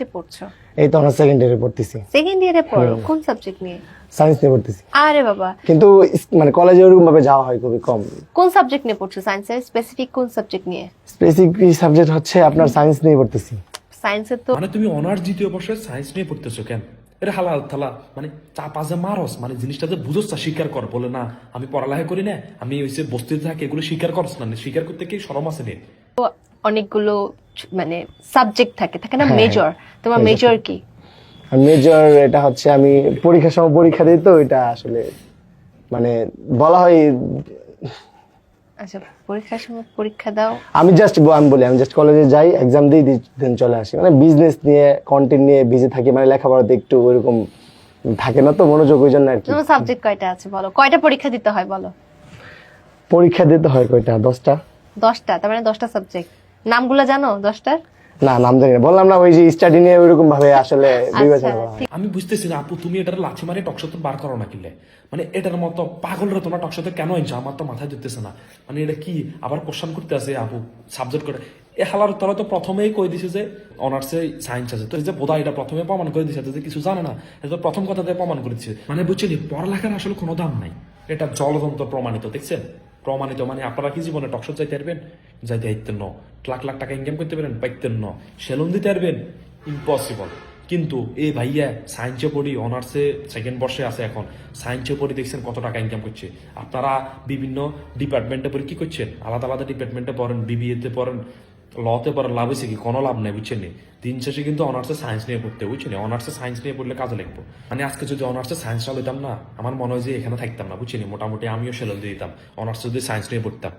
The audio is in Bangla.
বর্ষে পড়ছো? এই তো আমরা সেকেন্ড ইয়ারে পড়তেছি। সেকেন্ড ইয়ারে পড়ো, কোন সাবজেক্ট নিয়ে? সায়েন্স নিয়ে পড়তেছি। আরে বাবা, কিন্তু মানে কলেজে ওরকম ভাবে যাওয়া হয় খুবই কম। কোন সাবজেক্ট নিয়ে পড়ছো? সায়েন্সের স্পেসিফিক কোন সাবজেক্ট নিয়ে? স্পেসিফিক সাবজেক্ট হচ্ছে আপনার সায়েন্স নিয়ে পড়তেছি। সায়েন্সের তো মানে তুমি অনার্স দ্বিতীয় বর্ষে সায়েন্স নিয়ে পড়তেছো কেন? এটা হালাল থালা মানে চাপা যে মারস, মানে জিনিসটা যে বুঝোস না, স্বীকার কর। বলে না আমি পড়ালেখা করি না, আমি হচ্ছে বস্তিতে থাকি, এগুলো স্বীকার করছ না। স্বীকার করতে কি শরম আছে নে? অনেকগুলো মানে সাবজেক্ট থাকে থাকে না, হ্যাঁ, মেজর। তোমার major মেজর কি? আর মেজর এটা হচ্ছে আমি পরীক্ষার সময় পরীক্ষা দিই, তো এটা আসলে মানে বলা হয়। আচ্ছা, পরীক্ষার সময় পরীক্ষা দাও। আমি জাস্ট কলেজে যাই, এক্সাম দিই, দেন চলে আসি। মানে বিজনেস নিয়ে, কন্টেন্ট নিয়ে বিজি থাকি, মানে লেখাপড়াতে একটু ওইরকম থাকে না তো মনোযোগ, ওই জন্য আর কি। তোমার সাবজেক্ট কয়টা আছে বলো? কয়টা পরীক্ষা দিতে হয় বলো? পরীক্ষা দিতে হয় কয়টা? 10টা। 10টা, তার মানে 10টা সাবজেক্ট। নামগুলো জানো 10টার? না, নাম জানি না। বললাম না, ওই যে স্টাডি নিয়ে ওইরকম ভাবে আসলে বিবেচনা করা হয়। আমি বুঝতেছি না আপু, তুমি এটার লাথি মারি টকশোতে বার করো না কিলে? মানে এটার মতো পাগলরা তোমরা টকশোতে কেন আনছো? আমার তো মাথায় ধরতেছে না। মানে এটা কি আবার কোশ্চেন করতে আছে আপু সাবজেক্ট করে? এ হালার তোরা তো প্রথমেই কই দিছে যে অনার্সে সায়েন্স আছে, তো এই যে বোধহয় এটা প্রথমে প্রমাণ করে দিছে যে কিছু জানে না। এটা তো প্রথম কথাতে প্রমাণ করে দিচ্ছে। মানে বুঝছেন, পড়ালেখার আসলে কোনো দাম নাই। এটা জলতন্ত্র প্রমাণিত, দেখছেন? প্রমাণিত। মানে আপনারা কি জীবনে টকশো যাইতে পারবেন? যাইতে পারতেন ন। লাখ লাখ টাকা ইনকাম করতে পারেন? পাইতেন ন। সেলুন দিতে পারবেন? ইম্পসিবল। কিন্তু এই ভাইয়া সায়েন্সে পড়ি, অনার্সে সেকেন্ড বর্ষে আছে এখন, সায়েন্সে পড়ি, দেখছেন কত টাকা ইনকাম করছে। আপনারা বিভিন্ন ডিপার্টমেন্টে পড়ে কি করছেন? আলাদা আলাদা ডিপার্টমেন্টে পড়েন, বিবিএতে পড়েন, লতে পড়েন, লাভ হয়েছে কি? কোনো লাভ নেই, বুঝছেন? দিন শেষে কিন্তু অনার্সে সায়েন্স নিয়ে পড়তে, বুঝছেন? অনার্সে সায়েন্স নিয়ে পড়লে কাজে লাগবো। মানে আজকে যদি অনার্সে সায়েন্সটা লইতাম না, আমার মনে হয় যে এখানে থাকতাম না, বুঝছেন? মোটামুটি আমিও সেলুন দিয়ে দিতাম অনার্সে যদি সায়েন্স নিয়ে পড়তাম।